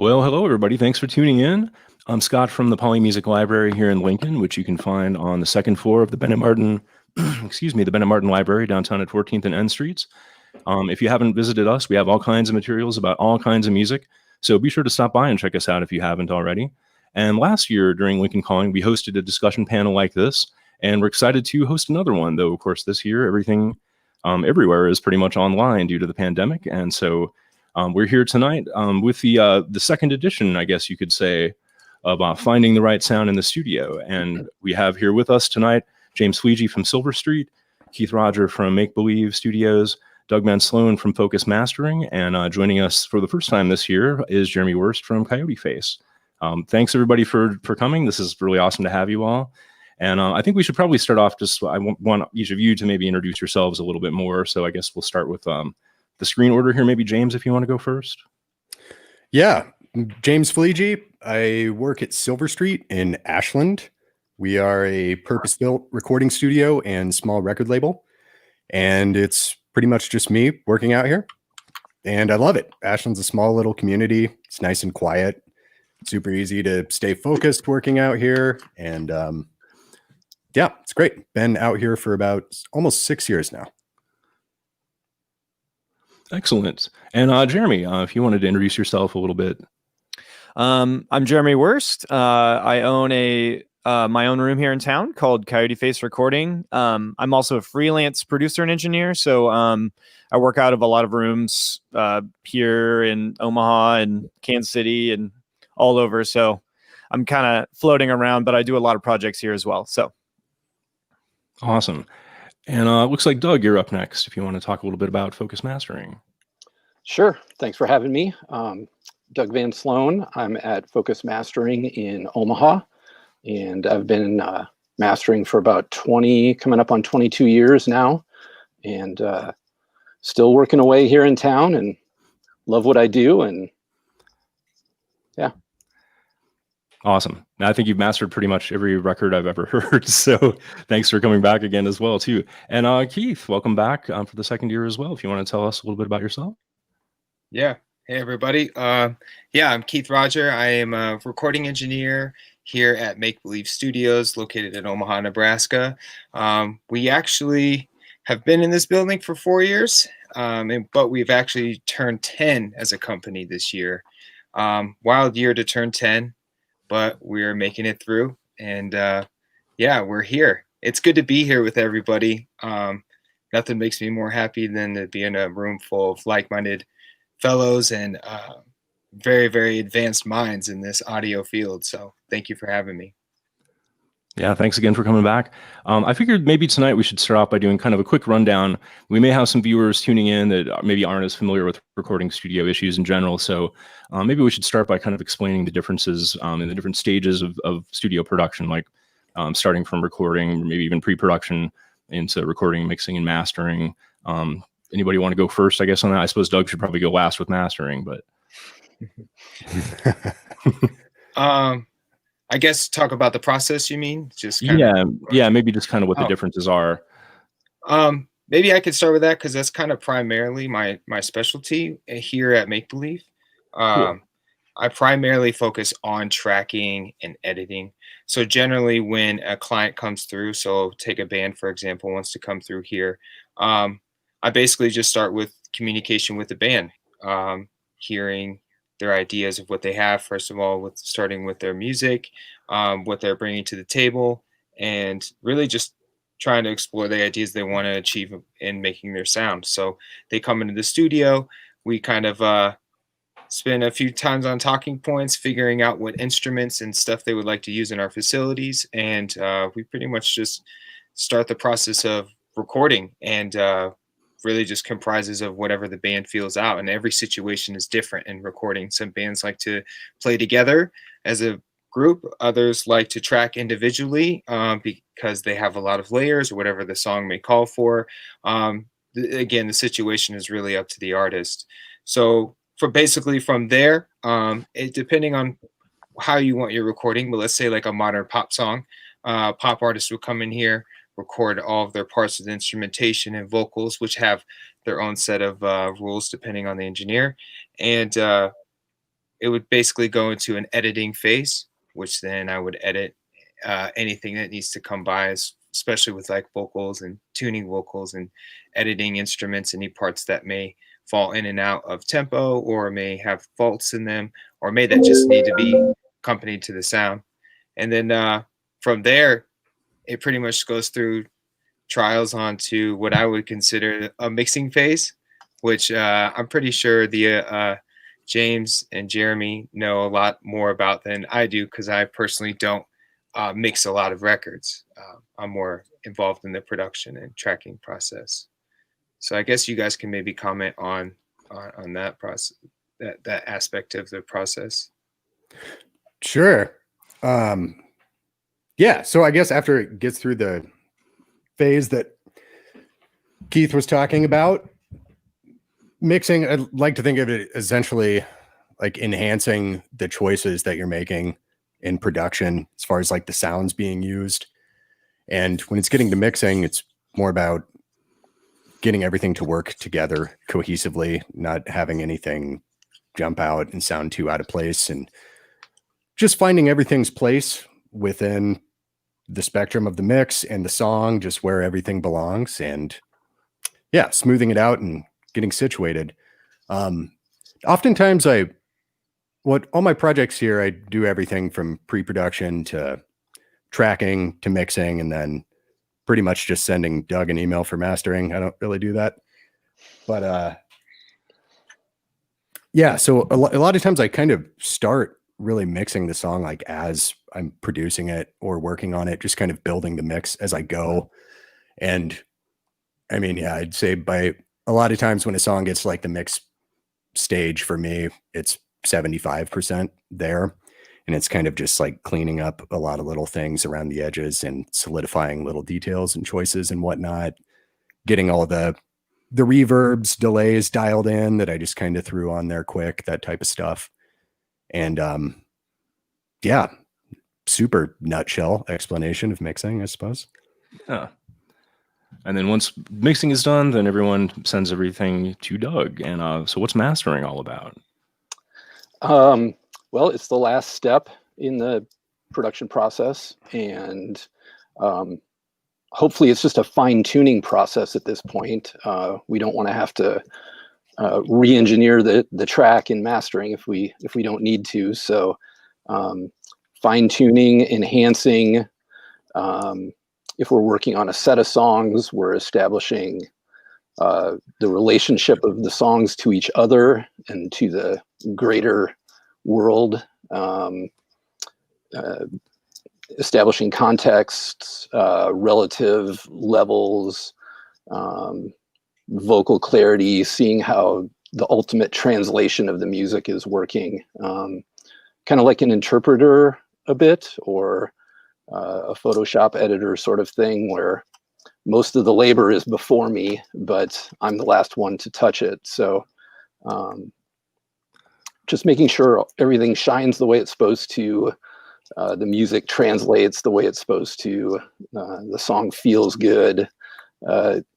Well, hello everybody. Thanks for tuning in. I'm Scott from the Poly Music Library here in Lincoln, which you can find on the second floor of the Bennett Martin, the Bennett Martin Library downtown at 14th and N Streets. If you haven't visited us, we have all kinds of materials about all kinds of music. So be sure to stop by and check us out if you haven't already. And last year during Lincoln Calling, we hosted a discussion panel like this, and we're excited to host another one, though, of course, this year, everything everywhere is pretty much online due to the pandemic. And so we're here tonight with the second edition, I guess you could say, of finding the right sound in the studio. And we have here with us tonight James Fleege from Silver Street, Keith Rodger from Make Believe Studios, Doug Van Sloun from Focus Mastering, and joining us for the first time this year is Jeremy Wurst from Coyote Face. Thanks everybody for coming. This is really awesome to have you all. And I think we should probably start off I want each of you to maybe introduce yourselves a little bit more. So I guess we'll start with the screen order here. Maybe James, if you want to go first. Yeah, James Fleege. I work at Silver Street in Ashland. We are a purpose-built recording studio and small record label. And it's pretty much just me working out here. And I love it. Ashland's a small little community. It's nice and quiet. Super easy to stay focused working out here. And yeah, it's great. Been out here for about almost 6 years now. Excellent. And Jeremy, if you wanted to introduce yourself a little bit. I'm Jeremy Wurst. I own my own room here in town called Coyote Face Recording. I'm also a freelance producer and engineer, so I work out of a lot of rooms here in Omaha and Kansas City and all over. So I'm kind of floating around, but I do a lot of projects here as well. So awesome. And looks like Doug, you're up next. If you want to talk a little bit about Focus Mastering. Sure. Thanks for having me. Doug Van Sloun. I'm at Focus Mastering in Omaha, and I've been mastering for about coming up on 22 years now, and still working away here in town and love what I do. And yeah. Awesome. Now, I think you've mastered pretty much every record I've ever heard. So thanks for coming back again as well, too. And Keith, welcome back for the second year as well. If you want to tell us a little bit about yourself. Yeah. Hey, everybody. I'm Keith Rodger. I am a recording engineer here at Make Believe Studios, located in Omaha, Nebraska. We actually have been in this building for 4 years, but we've actually turned 10 as a company this year. Wild year to turn 10, but we're making it through. And we're here. It's good to be here with everybody. Nothing makes me more happy than to be in a room full of like-minded fellows and very, very advanced minds in this audio field. So thank you for having me. Yeah, thanks again for coming back. I figured maybe tonight we should start off by doing kind of a quick rundown. We may have some viewers tuning in that maybe aren't as familiar with recording studio issues in general. So maybe we should start by kind of explaining the differences in the different stages of studio production, like starting from recording, maybe even pre-production into recording, mixing, and mastering. Anybody want to go first, I guess, on that? I suppose Doug should probably go last with mastering, but I guess talk about the process, you mean? Maybe just kind of what the differences are. Maybe I could start with that because that's kind of primarily my specialty here at Make Believe. Cool. I primarily focus on tracking and editing. So generally when a client comes through, so take a band, for example, wants to come through here, I basically just start with communication with the band, hearing their ideas of what they have, first of all, starting with their music, what they're bringing to the table, and really just trying to explore the ideas they want to achieve in making their sound. So they come into the studio, we kind of spend a few times on talking points, figuring out what instruments and stuff they would like to use in our facilities, and we pretty much just start the process of recording, and really just comprises of whatever the band feels out. And every situation is different in recording. Some bands like to play together as a group. Others like to track individually because they have a lot of layers or whatever the song may call for. Again, the situation is really up to the artist. So from there, depending on how you want your recording, but let's say like a modern pop song, pop artists will come in here, record all of their parts of the instrumentation and vocals, which have their own set of rules depending on the engineer. And it would basically go into an editing phase, which then I would edit anything that needs to come by, especially with like vocals and tuning vocals and editing instruments, any parts that may fall in and out of tempo or may have faults in them, or may that just need to be accompanied to the sound. And then from there, it pretty much goes through trials onto what I would consider a mixing phase, which I'm pretty sure the James and Jeremy know a lot more about than I do, because I personally don't mix a lot of records. I'm more involved in the production and tracking process. So I guess you guys can maybe comment on that process, that aspect of the process. Sure. Yeah. So I guess after it gets through the phase that Keith was talking about, mixing, I'd like to think of it essentially like enhancing the choices that you're making in production as far as like the sounds being used. And when it's getting to mixing, it's more about getting everything to work together cohesively, not having anything jump out and sound too out of place, and just finding everything's place within the spectrum of the mix and the song, just where everything belongs, and yeah, smoothing it out and getting situated. Oftentimes all my projects here, I do everything from pre-production to tracking to mixing, and then pretty much just sending Doug an email for mastering. I don't really do that, but yeah. So a lot of times I kind of start really mixing the song like as I'm producing it or working on it, just kind of building the mix as I go. And I mean, yeah, I'd say by a lot of times when a song gets like the mix stage for me, it's 75% there. And it's kind of just like cleaning up a lot of little things around the edges and solidifying little details and choices and whatnot, getting all the reverbs, delays dialed in that I just kind of threw on there quick, that type of stuff. And yeah, super nutshell explanation of mixing, I suppose. Yeah. And then once mixing is done, then everyone sends everything to Doug. And so what's mastering all about? Well, it's the last step in the production process, and hopefully it's just a fine-tuning process at this point. We don't want to have to re-engineer the track in mastering if we don't need to. So fine-tuning, enhancing. If we're working on a set of songs, we're establishing the relationship of the songs to each other and to the greater world, establishing contexts, relative levels, vocal clarity, seeing how the ultimate translation of the music is working, kind of like an interpreter a bit, or a Photoshop editor sort of thing, where most of the labor is before me, but I'm the last one to touch it. So just making sure everything shines the way it's supposed to, the music translates the way it's supposed to, the song feels good,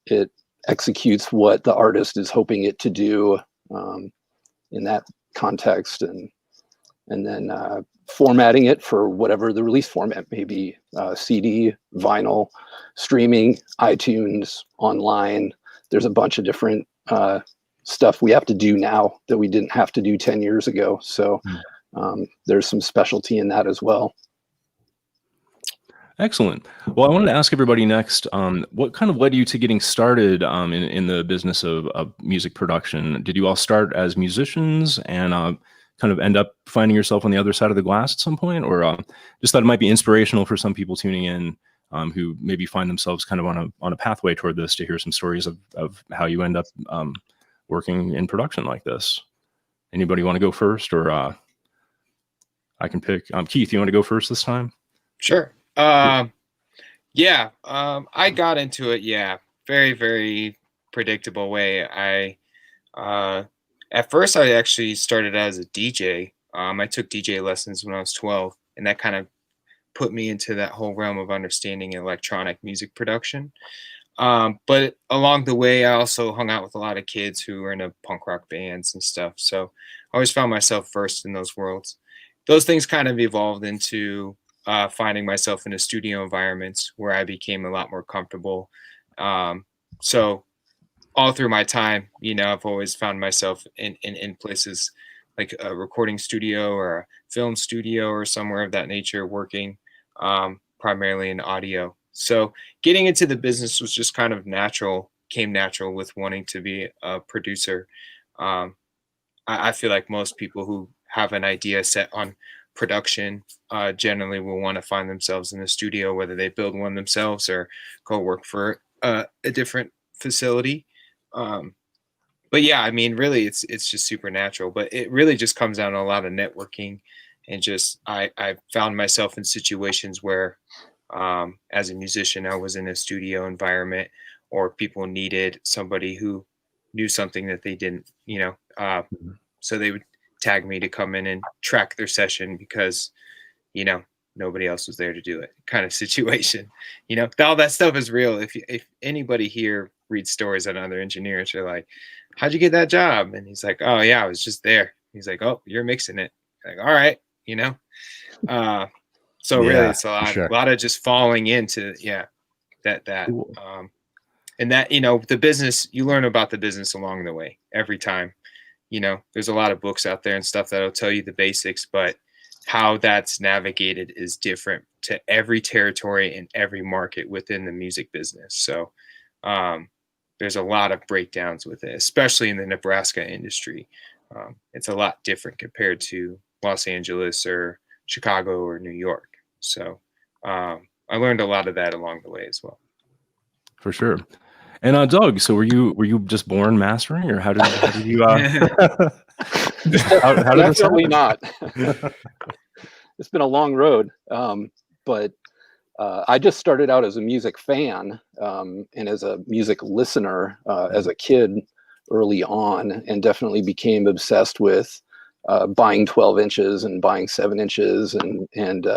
it executes what the artist is hoping it to do in that context, and then formatting it for whatever the release format may be, CD, vinyl, streaming, iTunes, online. There's a bunch of different stuff we have to do now that we didn't have to do 10 years ago. So there's some specialty in that as well. Excellent. Well, I wanted to ask everybody next, what kind of led you to getting started in the business of music production? Did you all start as musicians and kind of end up finding yourself on the other side of the glass at some point, or just thought it might be inspirational for some people tuning in who maybe find themselves kind of on a pathway toward this, to hear some stories of how you end up working in production like this? Anybody want to go first, or I can pick? Keith, you want to go first this time? Sure. Yeah. I got into it. Yeah. Very, very predictable way. At first I actually started as a DJ. I took DJ lessons when I was 12, and that kind of put me into that whole realm of understanding electronic music production. But along the way, I also hung out with a lot of kids who were into punk rock bands and stuff. So always found myself versed in those worlds. Those things kind of evolved into finding myself in a studio environments where I became a lot more comfortable. So all through my time, I've always found myself in places like a recording studio or a film studio or somewhere of that nature, working primarily in audio. So getting into the business was just kind of came natural with wanting to be a producer. I feel like most people who have an idea set on production generally will want to find themselves in the studio, whether they build one themselves or go work for a different facility. But yeah, I mean, really, it's just supernatural. But it really just comes down to a lot of networking, and just I found myself in situations where, as a musician, I was in a studio environment, or people needed somebody who knew something that they didn't, so they would tag me to come in and track their session because, nobody else was there to do it, kind of situation. All that stuff is real. If anybody here reads stories on other engineers, they're like, how'd you get that job? And he's like, oh yeah, I was just there. He's like, oh, you're mixing it. Like, all right, so Yeah, really it's a sure. lot of just falling into that Cool. and that, the business, you learn about the business along the way every time. There's a lot of books out there and stuff that'll tell you the basics, but how that's navigated is different to every territory and every market within the music business. So there's a lot of breakdowns with it, especially in the Nebraska industry. It's a lot different compared to Los Angeles or Chicago or New York. So I learned a lot of that along the way as well. For sure. And Doug, so were you just born mastering, or how did you how did this Definitely happen? not. It's been a long road, but I just started out as a music fan and as a music listener as a kid early on, and definitely became obsessed with buying 12 inches and buying 7 inches and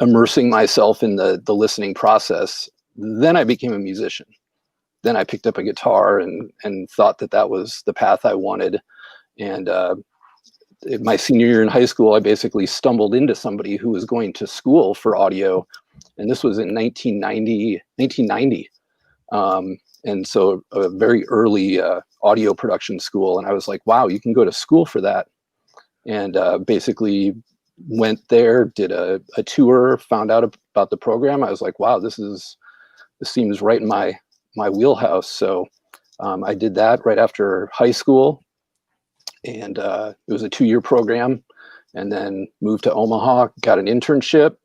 immersing myself in the listening process. Then I became a musician. Then I picked up a guitar and thought that was the path I wanted. And my senior year in high school, I basically stumbled into somebody who was going to school for audio. And this was in 1990. And so a very early audio production school. And I was like, wow, you can go to school for that. And basically went there, did a tour, found out about the program. I was like, wow, this seems right in my wheelhouse. So I did that right after high school, and it was a 2-year program, and then moved to Omaha, got an internship,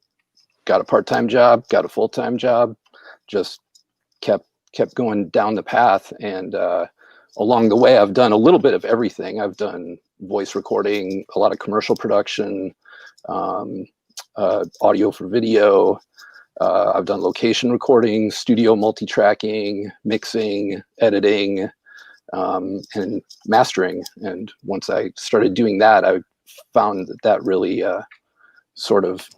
got a part-time job, got a full-time job, just kept going down the path. And along the way, I've done a little bit of everything. I've done voice recording, a lot of commercial production, audio for video. I've done location recording, studio multi-tracking, mixing, editing, and mastering. And once I started doing that, I found that really sort of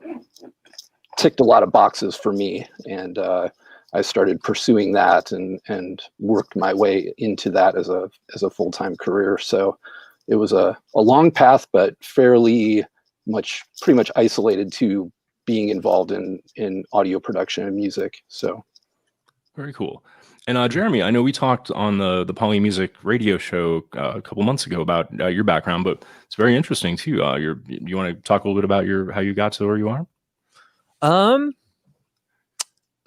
ticked a lot of boxes for me. And I started pursuing that and worked my way into that as a full-time career. So it was a long path, but pretty much isolated to being involved in audio production and music. So Very cool. And Jeremy, I know we talked on the Poly Music radio show a couple months ago about your background, but it's very interesting too. You want to talk a little bit about how you got to where you are?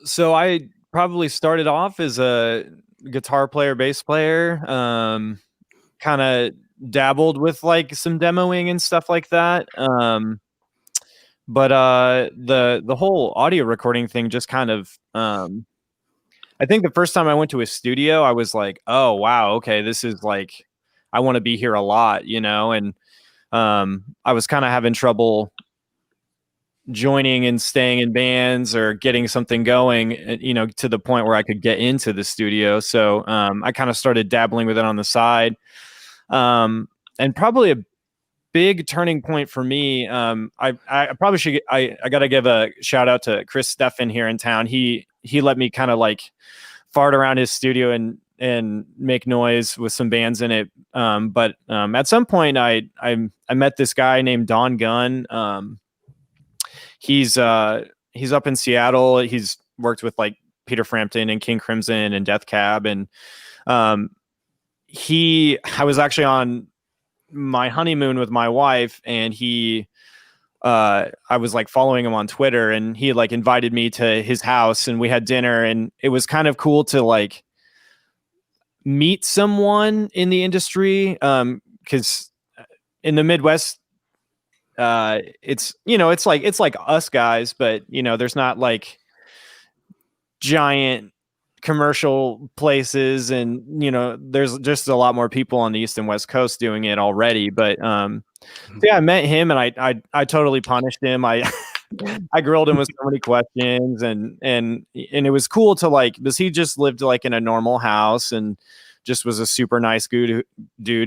So I probably started off as a guitar player, bass player, kind of dabbled with like some demoing and stuff like that. But the whole audio recording thing just kind of, I think the first time I went to a studio, I was like, oh, wow, okay, this is like, I want to be here a lot, and I was kind of having trouble joining and staying in bands or getting something going, to the point where I could get into the studio. So I kind of started dabbling with it on the side. And probably a big turning point for me, I probably should, I got to give a shout out to Chris Steffen here in town. He let me kind of like fart around his studio and and make noise with some bands in it. But at some point I met this guy named Don Gunn. He's up in Seattle. He's worked with like Peter Frampton and King Crimson and Death Cab. And I was actually on my honeymoon with my wife, and I was like following him on Twitter, and he like invited me to his house, and we had dinner, and it was kind of cool to like meet someone in the industry. Cause in the Midwest, it's, you know, it's like us guys, but you know, there's not like giant commercial places, and you know, there's just a lot more people on the East and West Coast doing it already. But yeah, I met him, and I totally punished him. I grilled him with so many questions, and it was cool to like, because he just lived like in a normal house and just was a super nice dude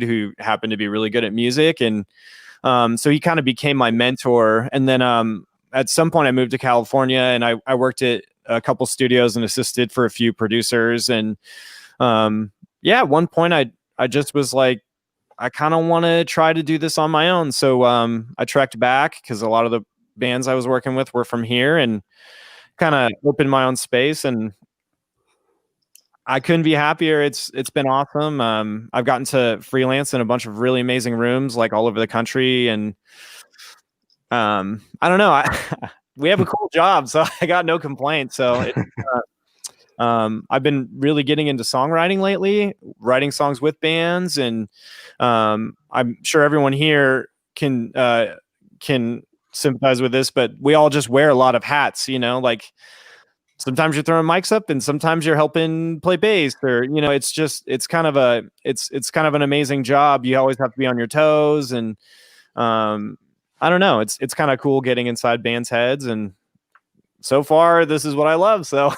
who happened to be really good at music. And so he kind of became my mentor. And then at some point I moved to California, and I worked at a couple studios and assisted for a few producers. And yeah, at one point I just was like, I kind of want to try to do this on my own. So I trekked back, because a lot of the bands I was working with were from here, and kind of opened my own space, and I couldn't be happier. It's been awesome. I've gotten to freelance in a bunch of really amazing rooms like all over the country. And I don't know. We have a cool job, so I got no complaints. So I've been really getting into songwriting lately, writing songs with bands. And I'm sure everyone here can sympathize with this, but we all just wear a lot of hats, you know, like sometimes you're throwing mics up, and sometimes you're helping play bass, or, you know, it's kind of an amazing job. You always have to be on your toes. And I don't know. It's kind of cool getting inside bands' heads, and so far this is what I love. So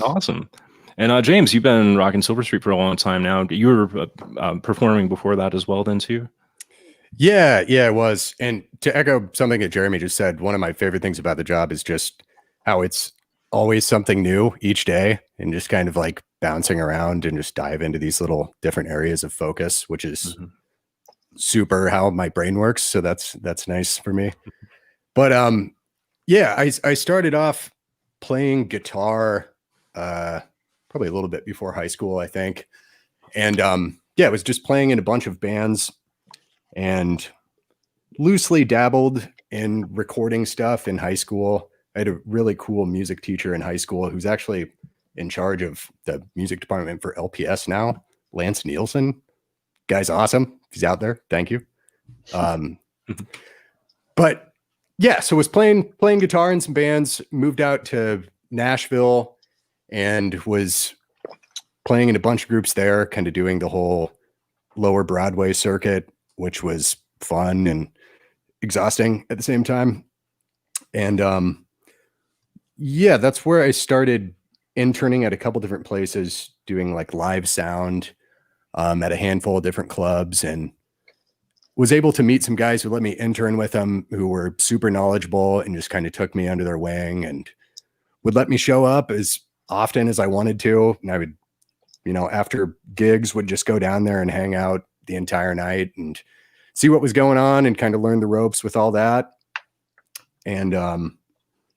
awesome. And James, you've been rocking Silver Street for a long time now. You were performing before that as well, then too? Yeah, it was. And to echo something that Jeremy just said, one of my favorite things about the job is just how it's always something new each day, and just kind of like bouncing around and just dive into these little different areas of focus, which is super how my brain works. So that's nice for me. But yeah, I started off playing guitar probably a little bit before high school, I think. And yeah, I was just playing in a bunch of bands and loosely dabbled in recording stuff in high school. I had a really cool music teacher in high school who's actually in charge of the music department for LPS now, Lance Nielsen. Guy's awesome. He's out there. Thank you. But yeah, so was playing guitar in some bands, moved out to Nashville, and was playing in a bunch of groups there, kind of doing the whole lower Broadway circuit, which was fun and exhausting at the same time. And yeah, that's where I started interning at a couple different places, doing like live sound at a handful of different clubs, and was able to meet some guys who let me intern with them, who were super knowledgeable and just kind of took me under their wing and would let me show up as often as I wanted to. And I would, you know, after gigs, would just go down there and hang out the entire night and see what was going on and kind of learn the ropes with all that. And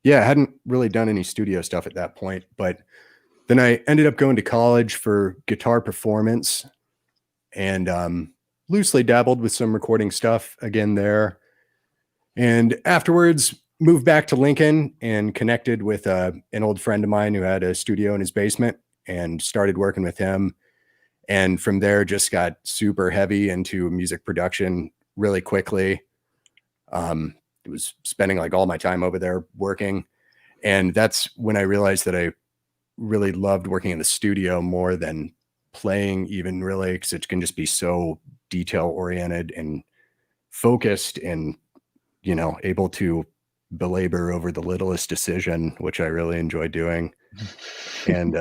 yeah, I hadn't really done any studio stuff at that point, but then I ended up going to college for guitar performance, and loosely dabbled with some recording stuff again there. And afterwards moved back to Lincoln and connected with an old friend of mine who had a studio in his basement, and started working with him. And from there just got super heavy into music production really quickly. It was spending like all my time over there working. And that's when I realized that I really loved working in the studio more than playing, even, really, because it can just be so detail oriented and focused, and, you know, able to belabor over the littlest decision, which I really enjoy doing. And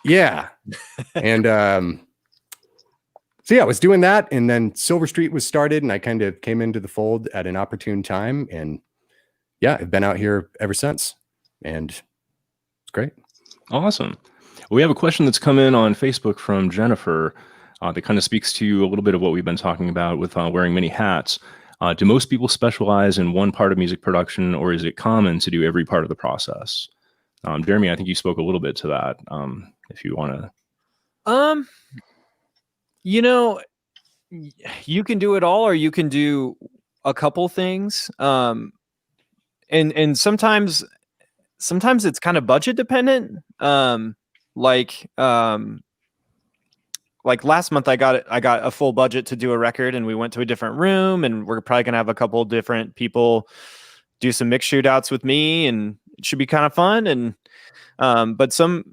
yeah. And so yeah, I was doing that, and then Silver Street was started, and I kind of came into the fold at an opportune time. And yeah, I've been out here ever since, and it's great. Awesome. We have a question that's come in on Facebook from Jennifer that kind of speaks to a little bit of what we've been talking about with wearing many hats. Do most people specialize in one part of music production, or is it common to do every part of the process? Jeremy, I think you spoke a little bit to that. If you want to. You know, you can do it all, or you can do a couple things. And sometimes it's kind of budget dependent. Like last month I got a full budget to do a record, and we went to a different room, and we're probably gonna have a couple different people do some mix shootouts with me, and it should be kind of fun. And but some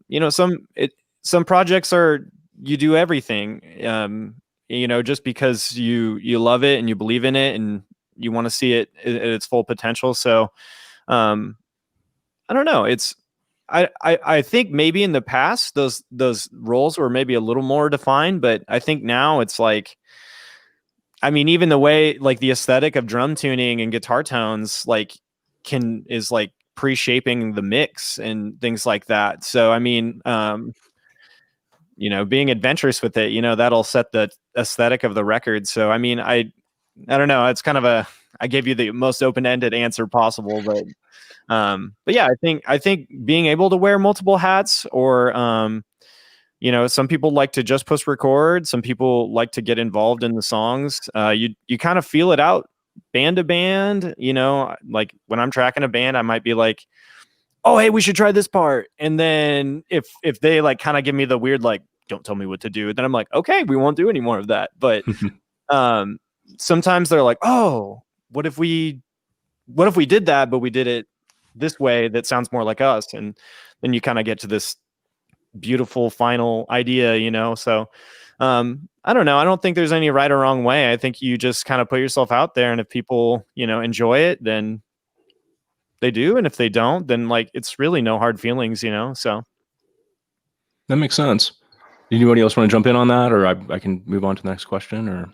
projects are, you do everything, just because you love it and you believe in it and you want to see it at its full potential. So I don't know. I think maybe in the past those roles were maybe a little more defined, but I think now it's like, I mean, even the way, like, the aesthetic of drum tuning and guitar tones, like, is like pre-shaping the mix and things like that. So I mean, being adventurous with it, that'll set the aesthetic of the record. So I mean, I don't know. It's kind of I gave you the most open-ended answer possible, but yeah, I think being able to wear multiple hats, or some people like to just push record, some people like to get involved in the songs. You kind of feel it out band to band. Like when I'm tracking a band, I might be like, oh, hey, we should try this part. And then if they like kind of give me the weird, like, don't tell me what to do, then I'm like, okay, we won't do any more of that. But sometimes they're like, oh, what if we did that, but we did it this way that sounds more like us? And then you kind of get to this beautiful final idea, So I don't know. I don't think there's any right or wrong way. I think you just kind of put yourself out there, and if people, enjoy it, then they do. And if they don't, then like, it's really no hard feelings, so. That makes sense. Anybody else want to jump in on that, or I can move on to the next question? Or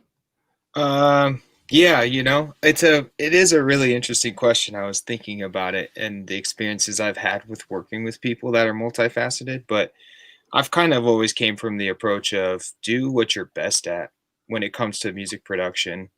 yeah, it is a really interesting question. I was thinking about it and the experiences I've had with working with people that are multifaceted, but I've kind of always came from the approach of do what you're best at when it comes to music production.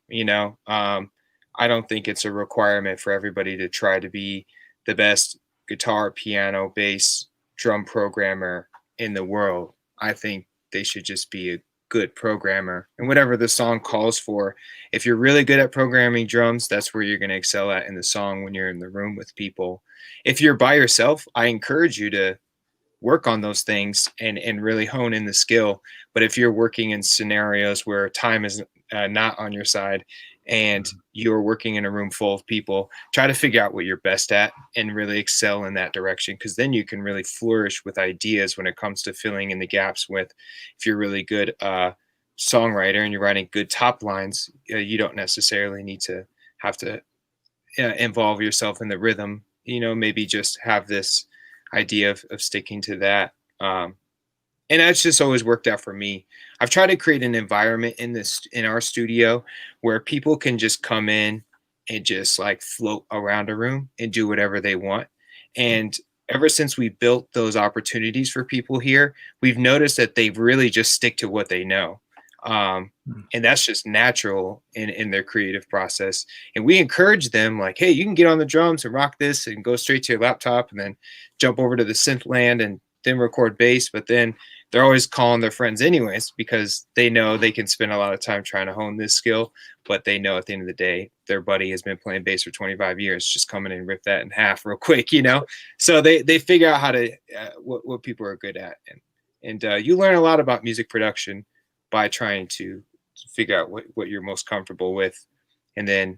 I don't think it's a requirement for everybody to try to be the best guitar, piano, bass, drum programmer in the world. I think they should just be a good programmer, and whatever the song calls for. If you're really good at programming drums, that's where you're going to excel at in the song when you're in the room with people. If you're by yourself, I encourage you to work on those things and really hone in the skill. But if you're working in scenarios where time is not on your side and you're working in a room full of people, try to figure out what you're best at and really excel in that direction, because then you can really flourish with ideas when it comes to filling in the gaps with, if you're really good songwriter and you're writing good top lines, you don't necessarily need to have to involve yourself in the rhythm, maybe just have this idea of sticking to that. And that's just always worked out for me. I've tried to create an environment in our studio where people can just come in and just like float around a room and do whatever they want. And ever since we built those opportunities for people here, we've noticed that they really just stick to what they know. And that's just natural in their creative process. And we encourage them like, hey, you can get on the drums and rock this and go straight to your laptop and then jump over to the synth land and then record bass. But then they're always calling their friends anyways, because they know they can spend a lot of time trying to hone this skill, but they know at the end of the day, their buddy has been playing bass for 25 years, just come in and rip that in half real quick, So they figure out how to, what people are good at. And you learn a lot about music production by trying to figure out what you're most comfortable with. And then,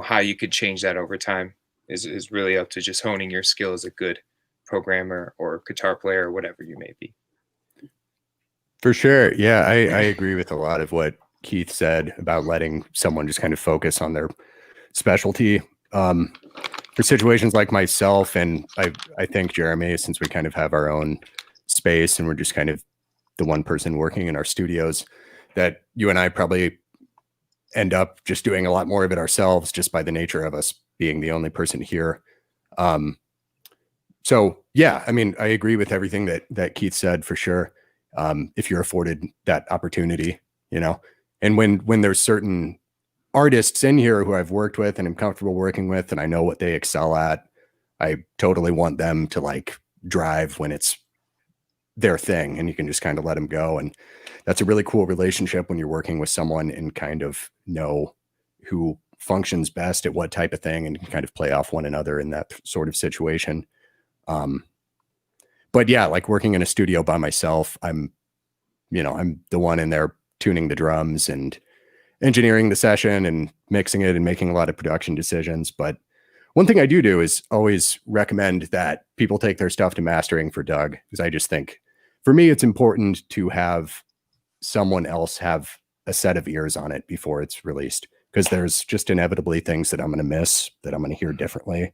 how you could change that over time is really up to just honing your skill as a good programmer or guitar player or whatever you may be. For sure. Yeah, I agree with a lot of what Keith said about letting someone just kind of focus on their specialty. For situations like myself, and I think Jeremy, since we kind of have our own space and we're just kind of the one person working in our studios, that you and I probably end up just doing a lot more of it ourselves just by the nature of us being the only person here. So yeah, I mean, I agree with everything that Keith said for sure. If you're afforded that opportunity, you know, and when there's certain artists in here who I've worked with and I'm comfortable working with, and I know what they excel at, I totally want them to like drive when it's their thing, and you can just kind of let them go. And that's a really cool relationship when you're working with someone and kind of know who functions best at what type of thing and can kind of play off one another in that sort of situation. But yeah, like working in a studio by myself, I'm the one in there tuning the drums and engineering the session and mixing it and making a lot of production decisions. But one thing I do is always recommend that people take their stuff to mastering for Doug, because I just think for me, it's important to have someone else have a set of ears on it before it's released, because there's just inevitably things that I'm going to miss, that I'm going to hear differently.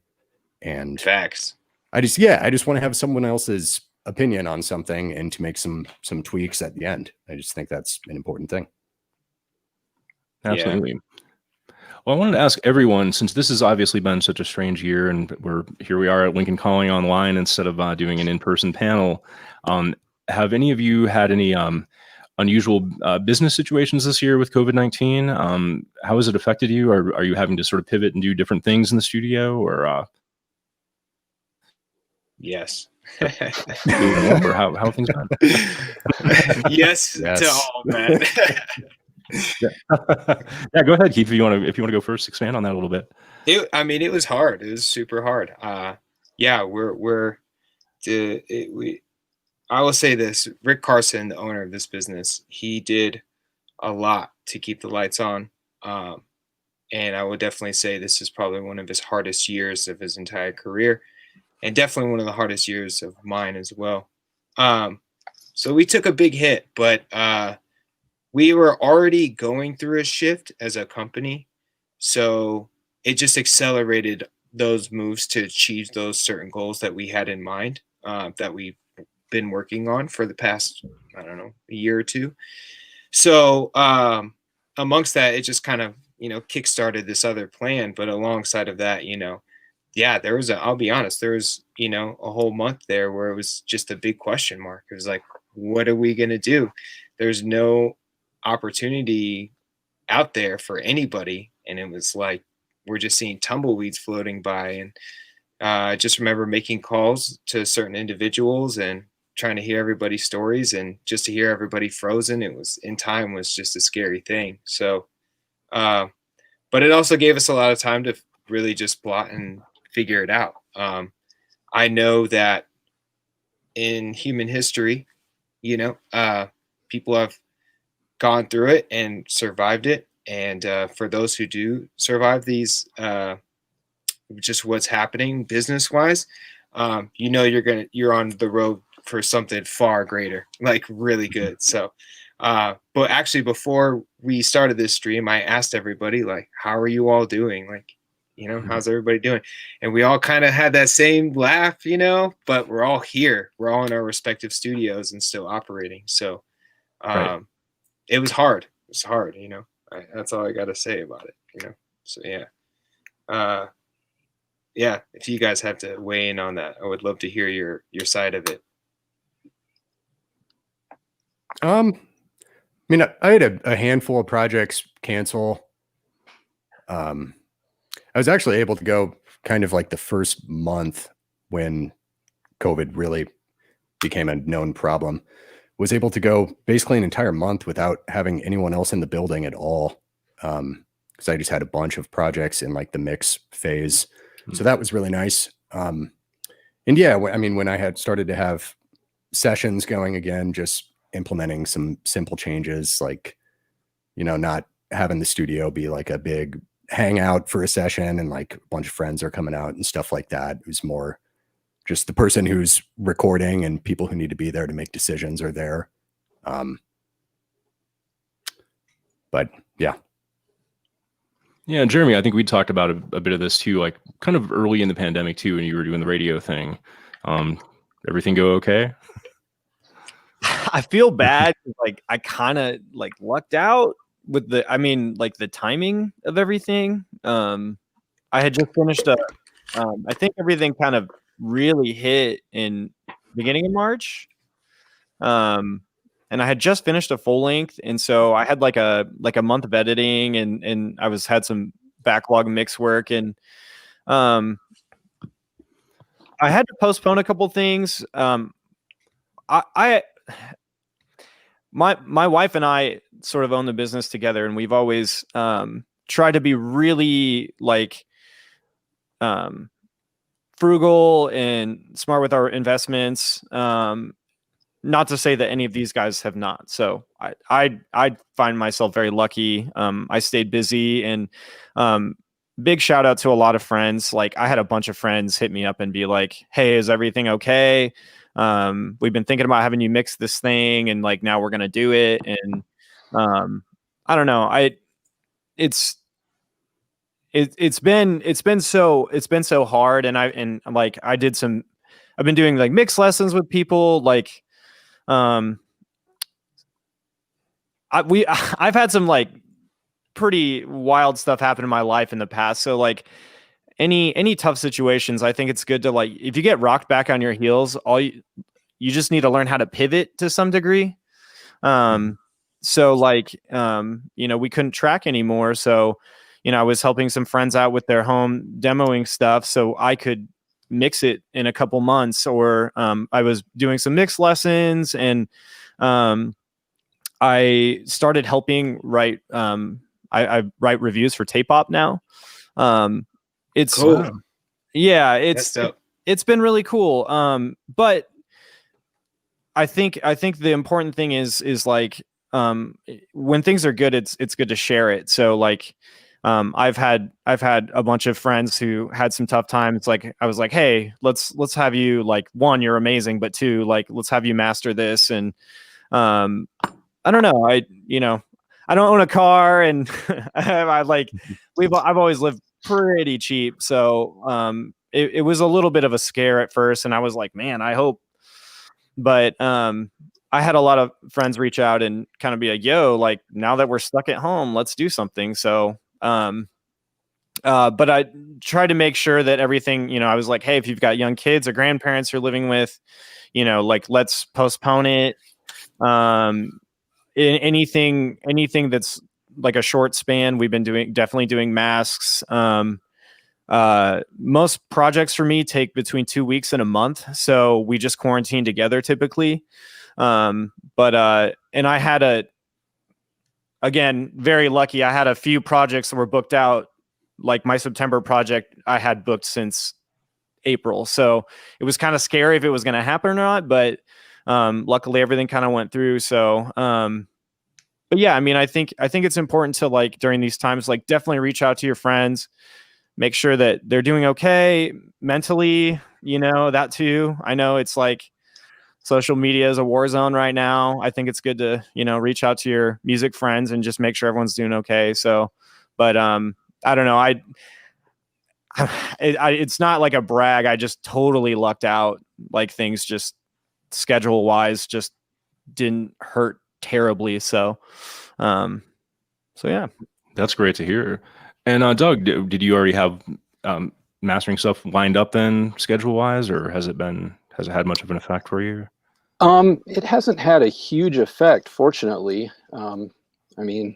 And Facts. I just want to have someone else's opinion on something and to make some tweaks at the end. I just think that's an important thing. Absolutely. Well, I wanted to ask everyone, since this has obviously been such a strange year, and we are at Lincoln Calling online instead of doing an in-person panel. Have any of you had any unusual business situations this year with COVID-19? How has it affected you? Are you having to sort of pivot and do different things in the studio, or Yes. or how have things been? Yes to all that. Yeah, go ahead, Keith. If you want to go first, expand on that a little bit. It was hard. It was super hard. Yeah, I will say this: Rick Carson, the owner of this business, he did a lot to keep the lights on. And I would definitely say this is probably one of his hardest years of his entire career, and definitely one of the hardest years of mine as well. So we took a big hit, but we were already going through a shift as a company. So it just accelerated those moves to achieve those certain goals that we had in mind, that we've been working on for the past, I don't know, a year or two. So amongst that, it just kind of, kickstarted this other plan. But alongside of that, yeah, I'll be honest, there was, a whole month there where it was just a big question mark. It was like, what are we going to do? There's no opportunity out there for anybody. And it was like, we're just seeing tumbleweeds floating by. And I just remember making calls to certain individuals and trying to hear everybody's stories, and just to hear everybody frozen. It was just a scary thing. So, but it also gave us a lot of time to really just plot and figure it out. I know that in human history, people have gone through it and survived it. And for those who do survive these, just what's happening business wise, you're on the road for something far greater, like really good. So, but actually before we started this stream, I asked everybody, like, how are you all doing? Like, how's everybody doing? And we all kind of had that same laugh, but we're all here. We're all in our respective studios and still operating. So Right. It was hard. It's hard, that's all I got to say about it, So yeah. Yeah, if you guys have to weigh in on that, I would love to hear your side of it. I mean, I had a handful of projects cancel. I was actually able to go kind of like the first month when COVID really became a known problem, was able to go basically an entire month without having anyone else in the building at all. Because I just had a bunch of projects in like the mix phase. So that was really nice. And yeah, I mean, when I had started to have sessions going again, just implementing some simple changes, like, not having the studio be like a big hangout for a session and like a bunch of friends are coming out and stuff like that. It was more just the person who's recording and people who need to be there to make decisions are there. But yeah. Yeah, Jeremy, I think we talked about a bit of this too, like kind of early in the pandemic too, when you were doing the radio thing. Everything go okay? I feel bad. Like I kind of like lucked out with the timing of everything. I had just finished I think everything kind of really hit in beginning of March. And I had just finished a full length, and so I had like a month of editing, and I had some backlog mix work, and I had to postpone a couple things. My wife and I sort of own the business together, and we've always tried to be really like frugal and smart with our investments. Not to say that any of these guys have not. So I find myself very lucky. I stayed busy, and big shout out to a lot of friends. Like I had a bunch of friends hit me up and be like, "Hey, is everything okay? We've been thinking about having you mix this thing, and like now we're gonna do it." And I don't know. It's been so hard, and I've been doing like mix lessons with people like. I've had some like pretty wild stuff happen in my life in the past. So like any tough situations, I think it's good to like, if you get rocked back on your heels, you just need to learn how to pivot to some degree. So like, we couldn't track anymore. So, I was helping some friends out with their home demoing stuff so I could mix it in a couple months, or I was doing some mix lessons, and I started helping write I write reviews for Tape Op now. It's Cool. Yeah, it's been really cool. But I think the important thing is like when things are good, it's good to share it. So like I've had a bunch of friends who had some tough times. Like I was like, hey, let's have you, like, one, you're amazing, but two, like, let's have you master this. And I don't know. I don't own a car, and I've always lived pretty cheap. So it was a little bit of a scare at first, and I was like, man, I hope. But I had a lot of friends reach out and kind of be like, yo, like now that we're stuck at home, let's do something. So but I tried to make sure that everything, I was like, hey, if you've got young kids or grandparents you're living with, like let's postpone it. Anything that's like a short span, we've been definitely doing masks. Most projects for me take between 2 weeks and a month. So we just quarantine together typically. And I had again, very lucky. I had a few projects that were booked out. Like my September project, I had booked since April. So it was kind of scary if it was going to happen or not, but luckily everything kind of went through. So, but yeah, I mean, I think it's important to, like, during these times, like, definitely reach out to your friends, make sure that they're doing okay mentally, that too. I know it's like social media is a war zone right now. I think it's good to, reach out to your music friends and just make sure everyone's doing okay. So, but I don't know. It's not like a brag. I just totally lucked out. Like things just schedule wise just didn't hurt terribly. So yeah. That's great to hear. And Doug, did you already have mastering stuff lined up then, schedule wise, or has it had much of an effect for you? It hasn't had a huge effect, fortunately. I mean,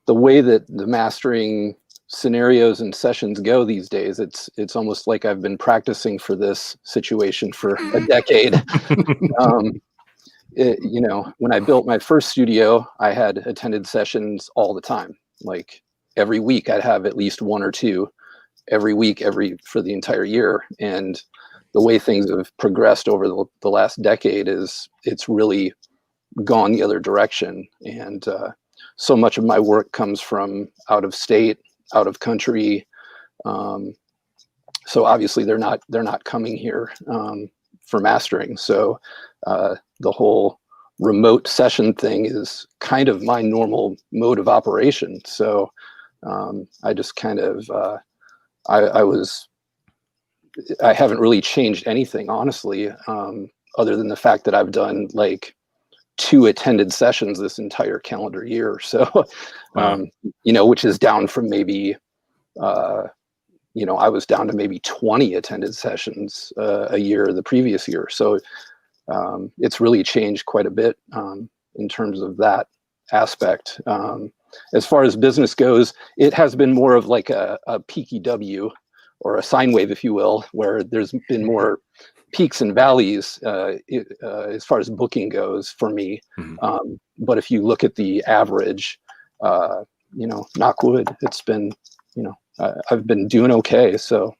the way that the mastering scenarios and sessions go these days, it's almost like I've been practicing for this situation for a decade. When I built my first studio, I had attended sessions all the time. Like every week I'd have at least one or two every week, for the entire year. And the way things have progressed over the last decade it's really gone the other direction. And so much of my work comes from out of state, out of country. So obviously they're not coming here for mastering. So the whole remote session thing is kind of my normal mode of operation. So I just kind of, I haven't really changed anything, honestly, other than the fact that I've done like 2 attended sessions this entire calendar year. So, Wow. which is down from maybe, I was down to maybe 20 attended sessions a year the previous year. So it's really changed quite a bit in terms of that aspect. As far as business goes, it has been more of like a peaky W, or a sine wave, if you will, where there's been more peaks and valleys as far as booking goes for me. But if you look at the average, knock wood, it's been, I've been doing okay. So.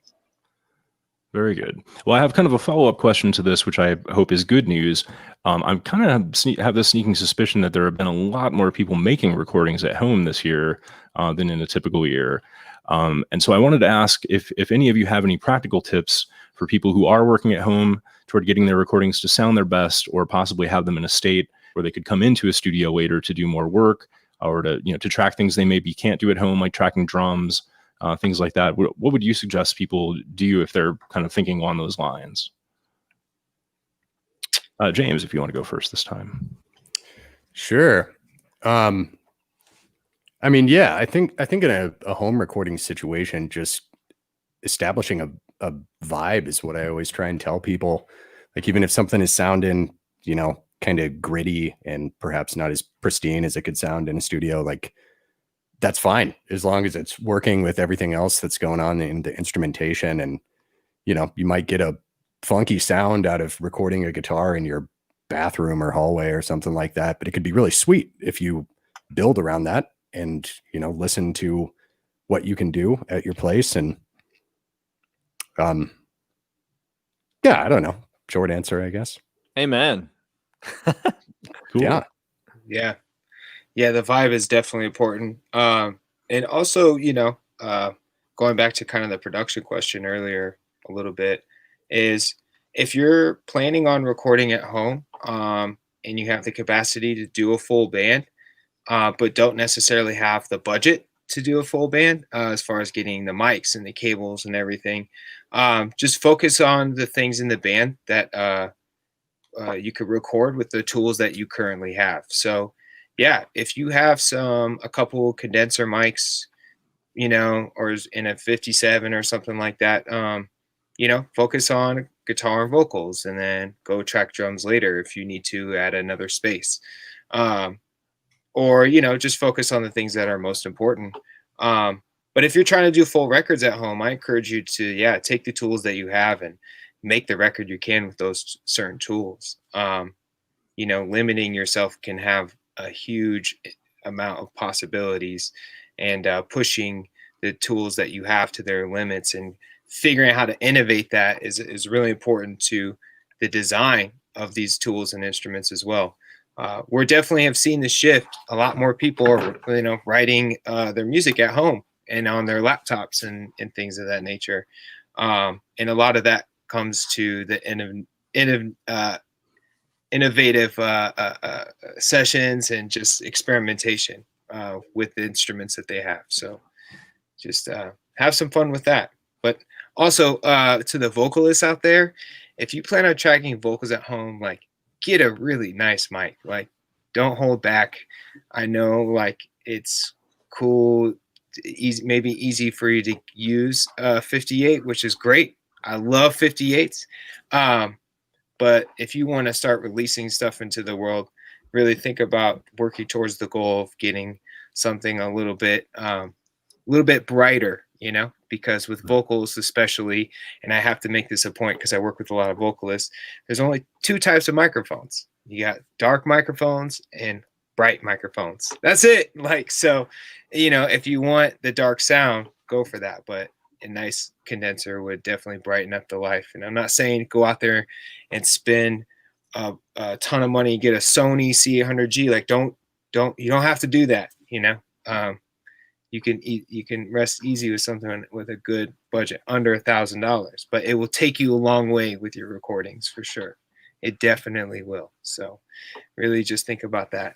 Very good. Well, I have kind of a follow-up question to this, which I hope is good news. I'm kind of have this sneaking suspicion that there have been a lot more people making recordings at home this year than in a typical year. And so I wanted to ask if any of you have any practical tips for people who are working at home toward getting their recordings to sound their best, or possibly have them in a state where they could come into a studio later to do more work, or to track things they maybe can't do at home, like tracking drums. Things like that. What would you suggest people do if they're kind of thinking along those lines? James, if you want to go first this time. Sure. I think in a home recording situation, just establishing a vibe is what I always try and tell people. Like, even if something is sounding, kind of gritty and perhaps not as pristine as it could sound in a studio, like, that's fine, as long as it's working with everything else that's going on in the instrumentation. And, you might get a funky sound out of recording a guitar in your bathroom or hallway or something like that, but it could be really sweet if you build around that and, listen to what you can do at your place. And, I don't know. Short answer, I guess. Amen. Cool. Yeah. Yeah, the vibe is definitely important. And also, going back to kind of the production question earlier a little bit, is if you're planning on recording at home and you have the capacity to do a full band, but don't necessarily have the budget to do a full band as far as getting the mics and the cables and everything, just focus on the things in the band that you could record with the tools that you currently have. So yeah, if you have a couple condenser mics, or in a 57 or something like that, focus on guitar and vocals, and then go track drums later if you need to add another space. Or, just focus on the things that are most important. But if you're trying to do full records at home, I encourage you to, take the tools that you have and make the record you can with those certain tools. Limiting yourself can have a huge amount of possibilities, and pushing the tools that you have to their limits and figuring out how to innovate that is really important to the design of these tools and instruments as well. We definitely have seen the shift. A lot more people are, writing their music at home and on their laptops and things of that nature. And a lot of that comes to the innovative sessions and just experimentation with the instruments that they have. So just have some fun with that. But also to the vocalists out there, if you plan on tracking vocals at home, like, get a really nice mic. Like, don't hold back. I know, like, it's cool, maybe easy for you to use 58, which is great. I love 58s. But if you want to start releasing stuff into the world, really think about working towards the goal of getting something a little bit brighter, because with vocals especially, and I have to make this a point because I work with a lot of vocalists, there's only two types of microphones. You got dark microphones and bright microphones. That's it. Like, so, if you want the dark sound, go for that. But a nice condenser would definitely brighten up the life. And I'm not saying go out there and spend a ton of money, get a Sony C800G. Like, you don't have to do that. You can rest easy with something with a good budget under $1,000, but it will take you a long way with your recordings for sure. It definitely will. So really just think about that.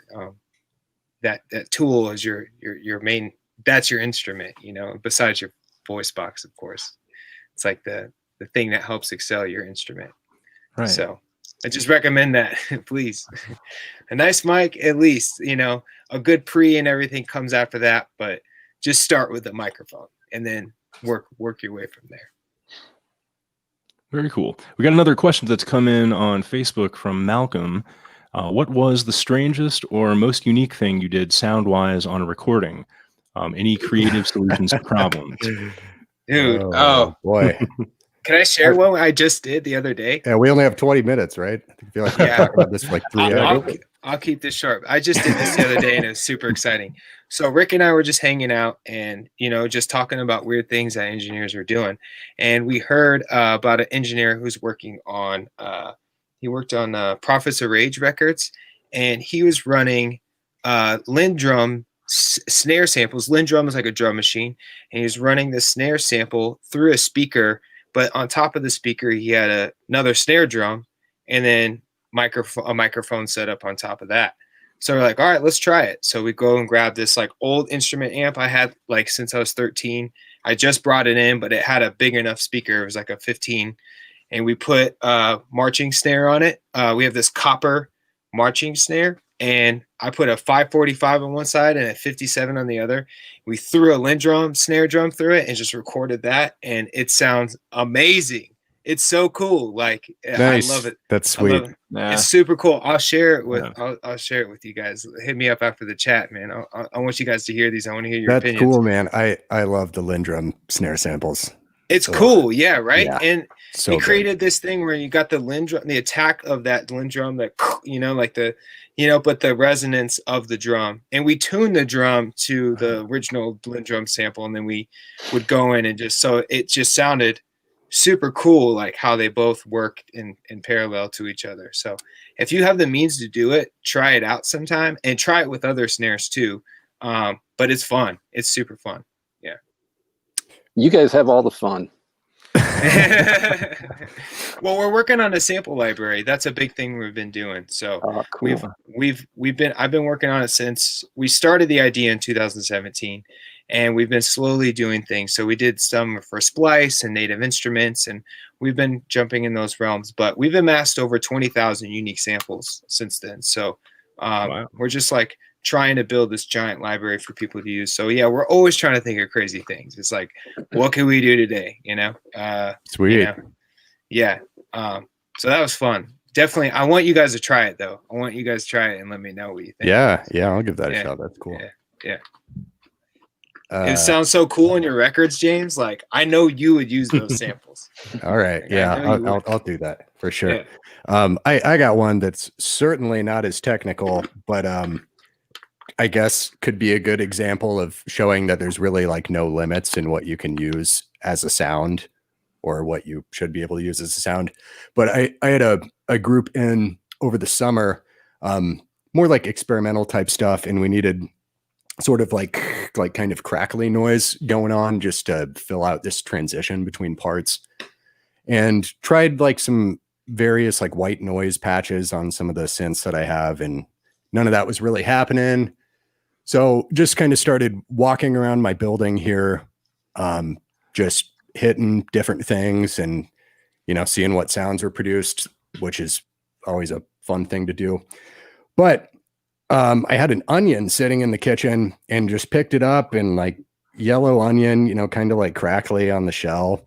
That tool is your main, that's your instrument, besides your voice box, of course. It's like the thing that helps excel your instrument. Right. So I just recommend that, please. A nice mic, at least, a good pre and everything comes after that, but just start with the microphone and then work your way from there. Very cool. We got another question that's come in on Facebook from Malcolm. What was the strangest or most unique thing you did sound-wise on a recording? Any creative solutions to problems? Dude, oh boy. Can I share one I just did the other day? Yeah, we only have 20 minutes, right? I feel like we're talking about this for like 3 hours. I'll keep this short. I just did this the other day and it was super exciting. So Rick and I were just hanging out and, just talking about weird things that engineers are doing. And we heard about an engineer who's working on, he worked on Prophets of Rage records, and he was running Lindrum snare samples. Lindrum is like a drum machine, and he was running the snare sample through a speaker, but on top of the speaker, he had another snare drum and then a microphone set up on top of that. So we're like, all right, let's try it. So we go and grab this like old instrument amp I had like since I was 13. I just brought it in, but it had a big enough speaker. It was like a 15. And we put marching snare on it. We have this copper marching snare, and I put a 545 on one side and a 57 on the other. We threw a Lindrum snare drum through it and just recorded that, and it sounds amazing. It's so cool. Like, nice. I love it. That's sweet. Yeah. It's super cool. I'll share it with I'll share it with you guys. Hit me up after the chat, man. I want you guys to hear these. I want to hear your That's opinions. cool, man. I love the Lindrum snare samples. It's cool, yeah, right. Yeah, and so he created this thing where you got the Lindrum, the attack of that Lindrum, that like the, but the resonance of the drum, and we tuned the drum to the original Lindrum sample, and then we would go in and so it just sounded super cool, like how they both work in parallel to each other. So if you have the means to do it, try it out sometime, and try it with other snares too. But it's fun. It's super fun. Yeah. You guys have all the fun. Well, we're working on a sample library. That's a big thing we've been doing. So cool. I've been working on it since we started the idea in 2017, and we've been slowly doing things. So we did some for Splice and Native Instruments, and we've been jumping in those realms. But we've amassed over 20,000 unique samples since then. So we're just like trying to build this giant library for people to use. So yeah, we're always trying to think of crazy things. It's like, what can we do today? Sweet. Yeah. So that was fun. Definitely. I want you guys to try it though. I want you guys to try it and let me know what you think. Yeah. I'll give that a shot. That's cool. Yeah. It sounds so cool in your records, James. Like, I know you would use those samples. All right. Yeah. I'll do that for sure. Yeah. I got one that's certainly not as technical, but I guess could be a good example of showing that there's really like no limits in what you can use as a sound, or what you should be able to use as a sound. But I had a group in over the summer, more like experimental type stuff, and we needed sort of like kind of crackly noise going on just to fill out this transition between parts, and tried like some various like white noise patches on some of the synths that I have, and none of that was really happening. So just kind of started walking around my building here, just hitting different things and, seeing what sounds were produced, which is always a fun thing to do. But I had an onion sitting in the kitchen and just picked it up, and like yellow onion, kind of like crackly on the shell.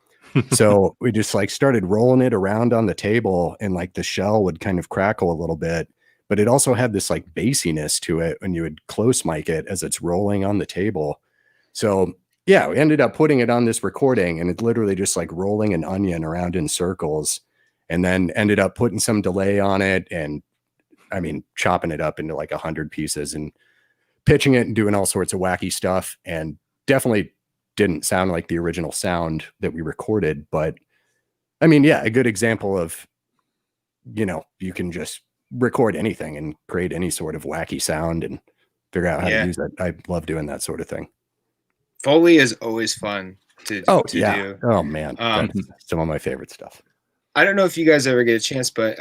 So we just like started rolling it around on the table, and like the shell would kind of crackle a little bit. But it also had this like bassiness to it when you would close mic it as it's rolling on the table. So yeah, we ended up putting it on this recording, and it's literally just like rolling an onion around in circles, and then ended up putting some delay on it, and chopping it up into like 100 pieces and pitching it and doing all sorts of wacky stuff. And definitely didn't sound like the original sound that we recorded, but yeah, a good example of, you can just record anything and create any sort of wacky sound and figure out how to use it. I love doing that sort of thing. Foley is always fun to do. Oh man, that's some of my favorite stuff. I don't know if you guys ever get a chance, but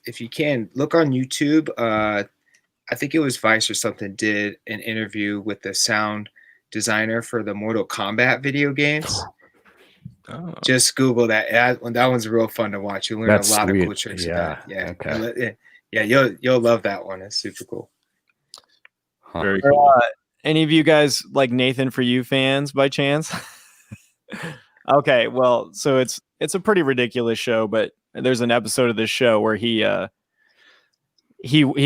if you can, look on YouTube. I think it was Vice or something did an interview with the sound designer for the Mortal Kombat video games. Just Google that. That one's real fun to watch. You learn a lot of cool tricks. Yeah. Okay. Yeah, you'll love that one. It's super cool. Very cool. Any of you guys like Nathan For You fans by chance? Okay, well, so it's a pretty ridiculous show, but there's an episode of this show where he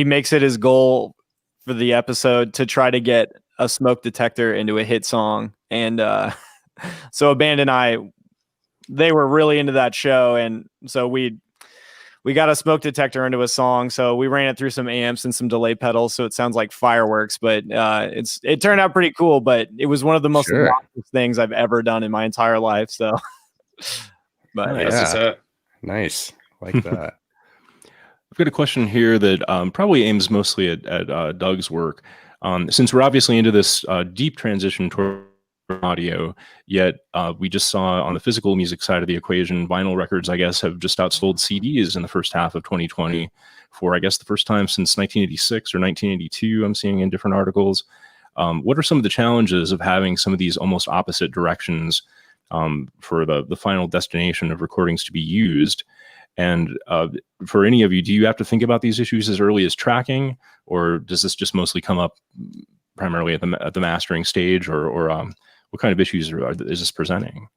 makes it his goal for the episode to try to get a smoke detector into a hit song, and so a band and I, they were really into that show, and so we got a smoke detector into a song, so we ran it through some amps and some delay pedals, so it sounds like fireworks. But it turned out pretty cool. But it was one of the most Sure. obnoxious things I've ever done in my entire life. So, but Nice. That's what's up. Nice. Like that. I've got a question here that probably aims mostly at Doug's work. Since we're obviously into this deep transition toward audio, yet we just saw on the physical music side of the equation, vinyl records, I guess, have just outsold CDs in the first half of 2020 for, I guess, the first time since 1986 or 1982, I'm seeing in different articles. What are some of the challenges of having some of these almost opposite directions for the final destination of recordings to be used? And for any of you, do you have to think about these issues as early as tracking, or does this just mostly come up primarily at the mastering stage, or what kind of issues is this presenting?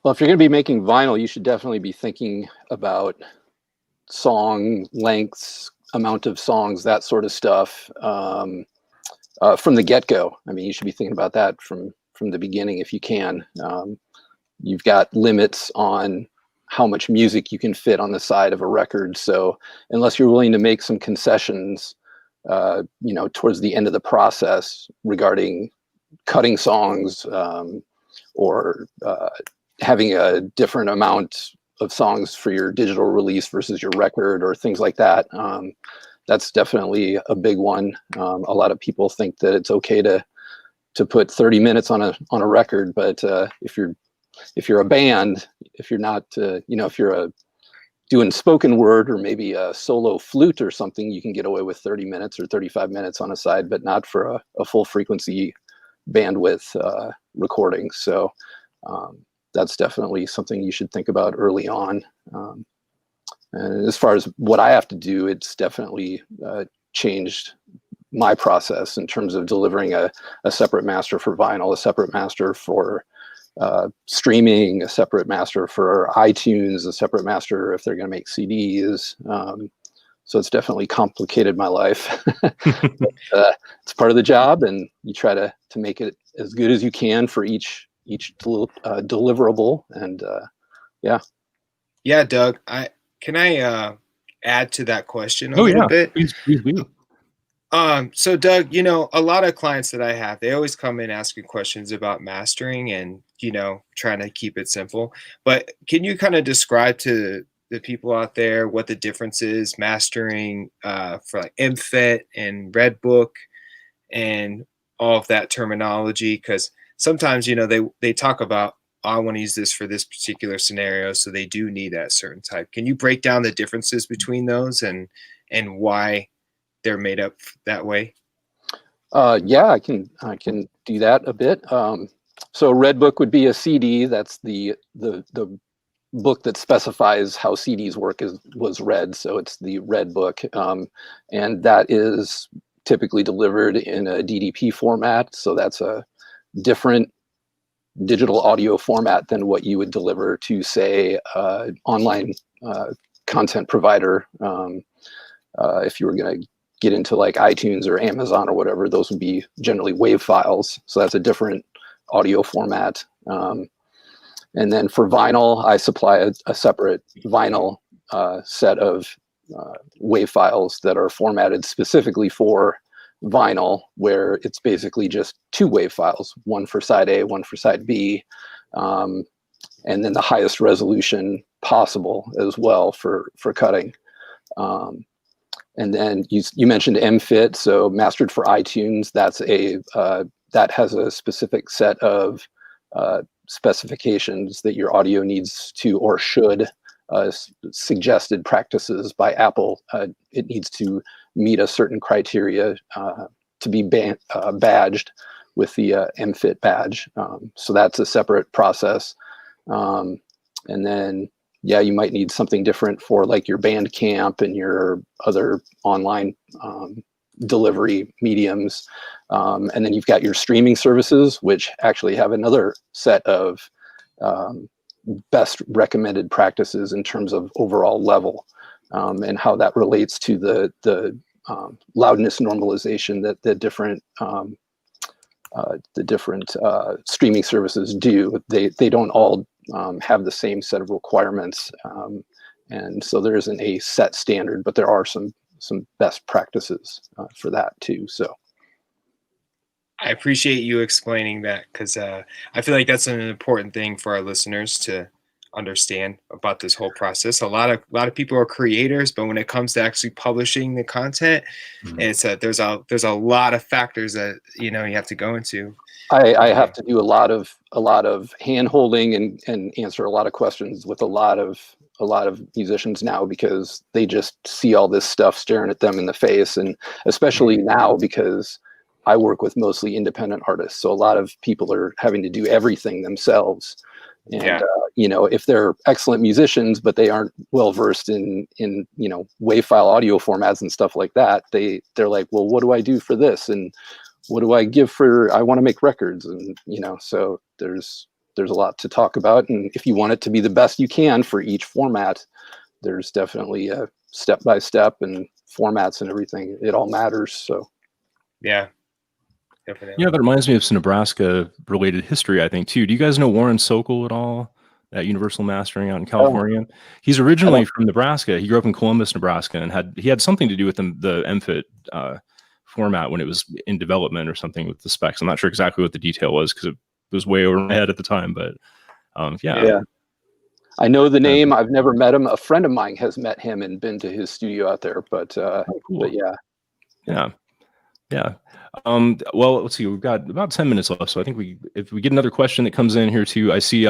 Well, if you're going to be making vinyl, you should definitely be thinking about song lengths, amount of songs, that sort of stuff from the get-go. I mean, you should be thinking about that from the beginning if you can. You've got limits on how much music you can fit on the side of a record. So unless you're willing to make some concessions, towards the end of the process regarding cutting songs or having a different amount of songs for your digital release versus your record or things like that, that's definitely a big one. A lot of people think that it's okay to put 30 minutes on a record, but if you're a band, if you're not, if you're doing spoken word or maybe a solo flute or something, you can get away with 30 minutes or 35 minutes on a side, but not for a full frequency bandwidth recording. So that's definitely something you should think about early on. And as far as what I have to do, it's definitely changed my process in terms of delivering a separate master for vinyl, a separate master for streaming, a separate master for iTunes, a separate master if they're going to make CDs. So it's definitely complicated my life. But, it's part of the job, and you try to make it as good as you can for each deliverable. And Yeah, Doug, can I add to that question a little bit? Please do. So Doug, a lot of clients that I have, they always come in asking questions about mastering and, trying to keep it simple. But can you kind of describe to the people out there what the difference is mastering for like MFET and Redbook and all of that terminology? Because sometimes, they talk about, I want to use this for this particular scenario, so they do need that certain type. Can you break down the differences between those and why they're made up that way? Yeah, I can do that a bit. So Redbook would be a CD. That's the book that specifies how CDs work was read. So it's the Redbook, and that is typically delivered in a DDP format. So that's a different digital audio format than what you would deliver to, say, online content provider. If you were going to get into like iTunes or Amazon or whatever, those would be generally WAV files. So that's a different audio format. And then for vinyl, I supply a separate vinyl set of WAV files that are formatted specifically for vinyl, where it's basically just two WAV files, one for side A, one for side B, and then the highest resolution possible as well for cutting. And then you mentioned MFIT, so mastered for iTunes. That's that has a specific set of specifications that your audio needs to or should, suggested practices by Apple. It needs to meet a certain criteria to be badged with the MFIT badge. So that's a separate process. And then, yeah, you might need something different for like your Bandcamp and your other online delivery mediums. And then you've got your streaming services, which actually have another set of best recommended practices in terms of overall level, and how that relates to the loudness normalization that the different streaming services do. They don't all have the same set of requirements, and so there isn't a set standard, but there are some best practices for that too. So I appreciate you explaining that, because I feel like that's an important thing for our listeners to understand about this whole process. A lot of people are creators, but when it comes to actually publishing the content, it's there's a lot of factors that you have to go into. I have to do a lot of hand holding and answer a lot of questions with a lot of musicians now, because they just see all this stuff staring at them in the face, and especially now because I work with mostly independent artists, so a lot of people are having to do everything themselves. And if they're excellent musicians, but they aren't well versed in WAV file audio formats and stuff like that, they're like, well, what do I do for this, and what do I give for? I want to make records, and so there's a lot to talk about. And if you want it to be the best you can for each format, there's definitely a step by step and formats and everything. It all matters. So yeah. Definitely. Yeah, that reminds me of some Nebraska-related history, I think, too. Do you guys know Warren Sokol at all at Universal Mastering out in California? He's originally from Nebraska. He grew up in Columbus, Nebraska, and he had something to do with the MFIT format when it was in development or something with the specs. I'm not sure exactly what the detail was because it was way over my head at the time, but yeah. I know the name. I've never met him. A friend of mine has met him and been to his studio out there, but cool. But yeah. Well, let's see. We've got about 10 minutes left, so I think if we get another question that comes in here too, I see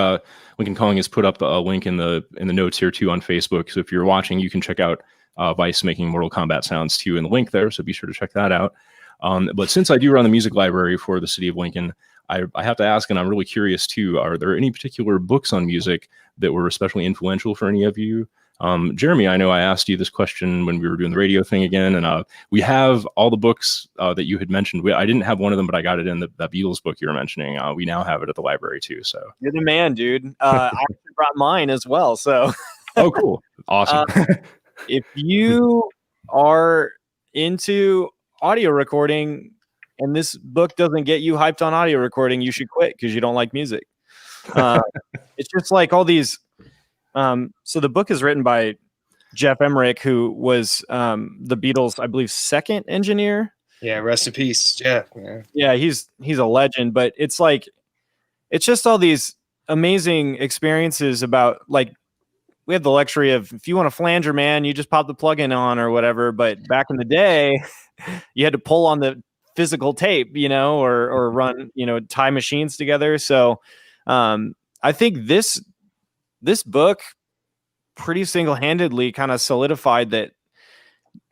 Lincoln Calling has put up a link in the notes here too on Facebook. So if you're watching, you can check out Vice making Mortal Kombat sounds too in the link there. So be sure to check that out. But since I do run the music library for the city of Lincoln, I have to ask, and I'm really curious too, are there any particular books on music that were especially influential for any of you? Jeremy, I know I asked you this question when we were doing the radio thing again, and we have all the books that you had mentioned. I didn't have one of them, but I got it in that Beatles book you were mentioning. We now have it at the library too. So you're the man, dude. I actually brought mine as well. So oh, cool, awesome. If you are into audio recording and this book doesn't get you hyped on audio recording, you should quit because you don't like music. It's just like all these. So the book is written by Jeff Emmerich, who was the Beatles, I believe, second engineer. Yeah, rest in peace, Jeff. Man. Yeah, he's a legend. But it's just all these amazing experiences about, like, we have the luxury of, if you want a flanger, man, you just pop the plug-in on or whatever. But back in the day, you had to pull on the physical tape, or run, tie machines together. So I think this book pretty single-handedly kind of solidified that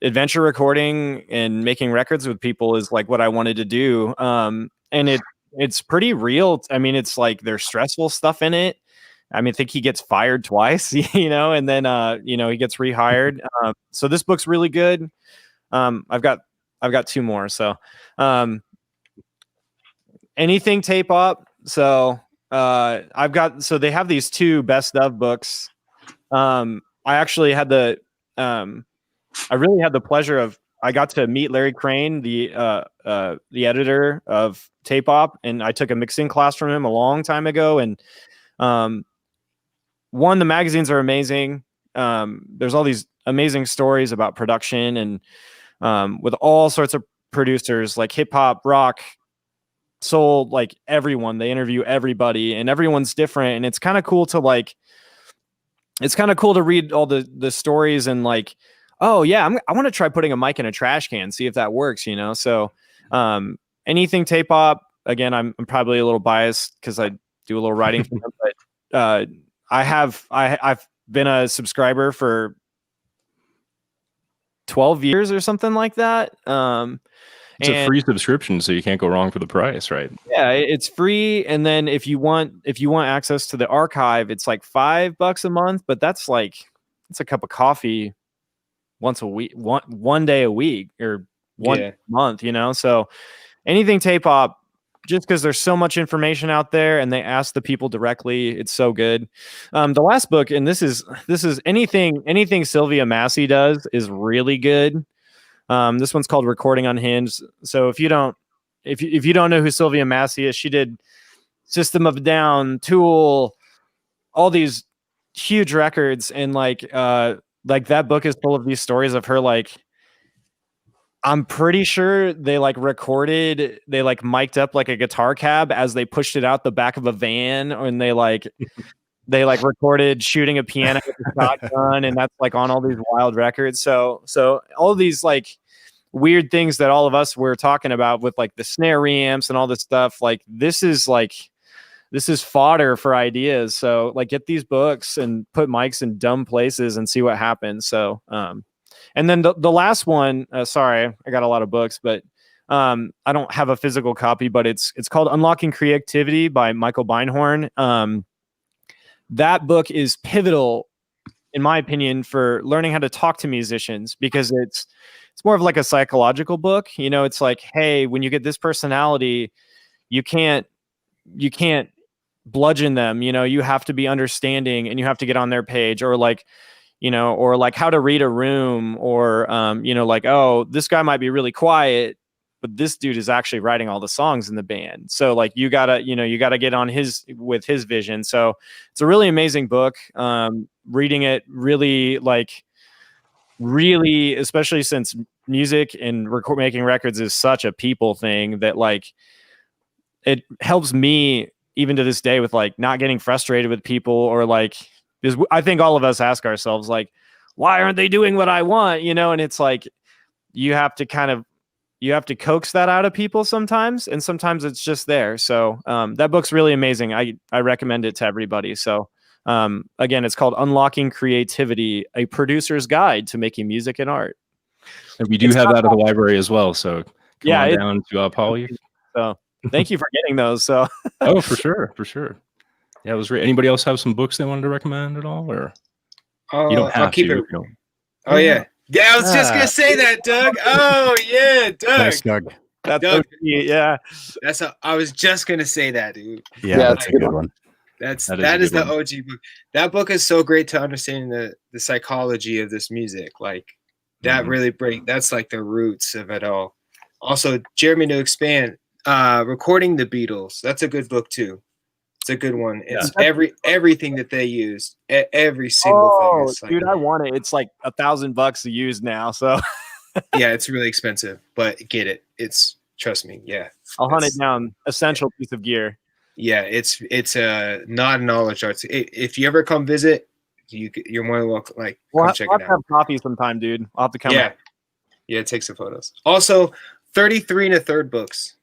adventure recording and making records with people is like what I wanted to do. And it's pretty real. I mean, it's like there's stressful stuff in it. I mean, I think he gets fired twice, and then, he gets rehired. So this book's really good. I've got two more. So anything tape up. So so they have these two best of books. I actually had I really had the pleasure of, I got to meet Larry Crane, the editor of Tape Op, and I took a mixing class from him a long time ago. And the magazines are amazing. There's all these amazing stories about production and with all sorts of producers like hip hop, rock, soul, like everyone. They interview everybody and everyone's different. And it's kind of cool to read all the stories and like, oh yeah, I want to try putting a mic in a trash can, see if that works, So anything Tape Op, again, I'm probably a little biased because I do a little writing for them, but I've been a subscriber for 12 years or something like that. It's a free subscription, so you can't go wrong for the price, right? Yeah, it's free. And then if you want access to the archive, it's like $5 a month, but that's like, it's a cup of coffee once a week, one day a week, or one month, you know? So anything K-pop, just because there's so much information out there and they ask the people directly, it's so good. The last book, and this is anything Sylvia Massey does is really good. This one's called Recording Unhinged. So if you don't know who Sylvia Massey is, she did System of a Down, Tool, all these huge records, and like that book is full of these stories of her. Like, I'm pretty sure they mic'd up like a guitar cab as they pushed it out the back of a van, and they recorded shooting a piano with a shotgun, and that's like on all these wild records. So all these like weird things that all of us were talking about with like the snare reamps and all this stuff, like this is fodder for ideas. So like get these books and put mics in dumb places and see what happens. So and then the last one, sorry, I got a lot of books, but I don't have a physical copy, but it's called Unlocking Creativity by Michael Beinhorn. That book is pivotal, in my opinion, for learning how to talk to musicians, because it's more of like a psychological book. You know, it's like, hey, when you get this personality, you can't bludgeon them. You know, you have to be understanding and you have to get on their page, or like, you know, or like how to read a room, or, you know, like, oh, this guy might be really quiet, but this dude is actually writing all the songs in the band. So like, you gotta get on with his vision. So it's a really amazing book. Reading it really, especially since music and making records is such a people thing, that like, it helps me even to this day with like not getting frustrated with people, or like, because I think all of us ask ourselves, like, why aren't they doing what I want? You know, and it's like, you have to coax that out of people sometimes, and sometimes it's just there. So that book's really amazing. I recommend it to everybody. So again, it's called Unlocking Creativity, a producer's guide to making music and art. And we do have that at the library as well. So come on down to Poly. So thank you for getting those. So oh, for sure. Yeah, it was great. Anybody else have some books they wanted to recommend at all, or you don't have to? Oh yeah. Yeah, I was just gonna say that, Doug. Oh yeah, Doug. Nice, Doug. Doug. Yeah. I was just gonna say that, dude. Yeah, that's a good one. That is the OG book. That book is so great to understanding the psychology of this music. Like that really that's like the roots of it all. Also, Jeremy, to expand, Recording the Beatles. That's a good book too. It's a good one. It's everything that they use, every single thing. Dude, I want it. It's like $1,000 to use now. So yeah, it's really expensive, but get it. Trust me. Yeah, I'll hunt it down. Essential piece of gear. Yeah, it's not a knowledge arts. If you ever come visit, you're more than welcome. Like, come check it out. Have coffee sometime, dude. I'll have to come. Yeah, take some photos. Also, 33 1/3 books.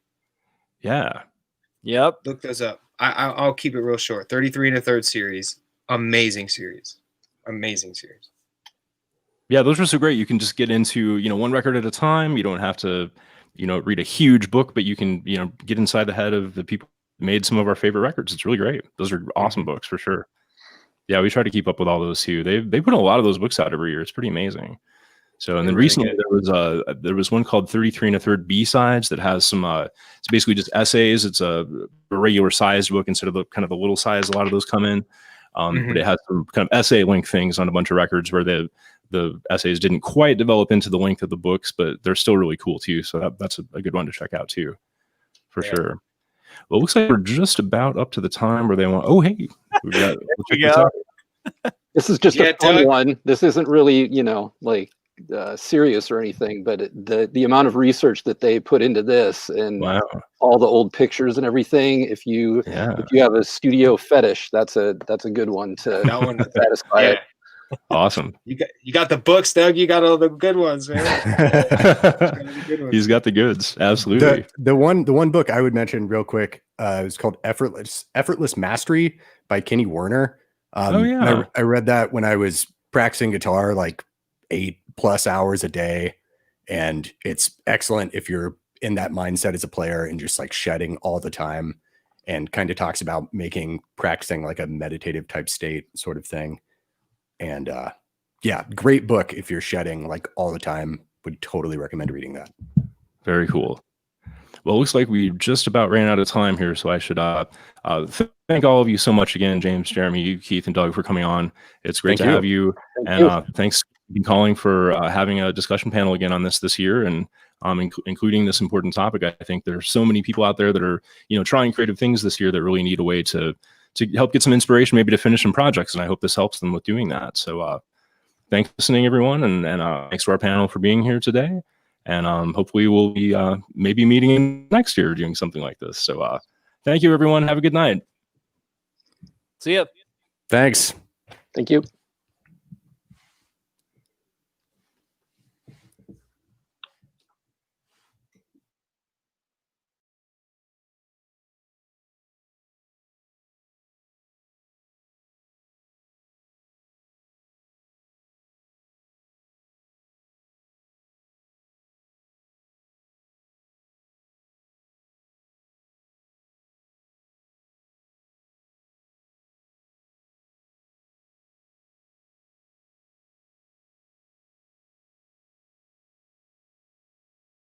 Yeah. Yep. Look those up. I'll keep it real short. 33 1/3 series. Amazing series. Yeah, those are so great. You can just get into, one record at a time. You don't have to, read a huge book, but you can, get inside the head of the people who made some of our favorite records. It's really great. Those are awesome books for sure. Yeah, we try to keep up with all those too. They put a lot of those books out every year. It's pretty amazing. So, and then recently there was one called 33 1/3 B-sides that has some, it's basically just essays. It's a regular sized book instead of the kind of the little size a lot of those come in. But it has some kind of essay length things on a bunch of records where the essays didn't quite develop into the length of the books, but they're still really cool too. So that's a good one to check out too, for sure. Well, it looks like we're just about up to the time where they want, we've got, this is just a fun one. This isn't really, serious or anything, but the amount of research that they put into this, and all the old pictures and everything. If you have a studio fetish, that's a good one to satisfy it. Awesome. You got the books, Doug. You got all the good ones, man. He's got the goods. Absolutely. The one book I would mention real quick is called Effortless Mastery by Kenny Werner. I read that when I was practicing guitar, like 8+ hours a day, and it's excellent if you're in that mindset as a player and just like shedding all the time, and kind of talks about practicing like a meditative type state sort of thing. And great book if you're shedding like all the time. Would totally recommend reading that. Very cool. Well, it looks like we just about ran out of time here, so I should thank all of you so much again, James, Jeremy, Keith, and Doug, for coming on. It's great Thank to you. have you, Thank you. thanks for calling for having a discussion panel again on this year, and including this important topic. I think there's so many people out there that are trying creative things this year that really need a way to help get some inspiration, maybe to finish some projects, and I hope this helps them with doing that. So thanks for listening, everyone, and thanks to our panel for being here today. And hopefully we'll be maybe meeting next year doing something like this. So thank you, everyone. Have a good night. See ya. Thanks. Thank you.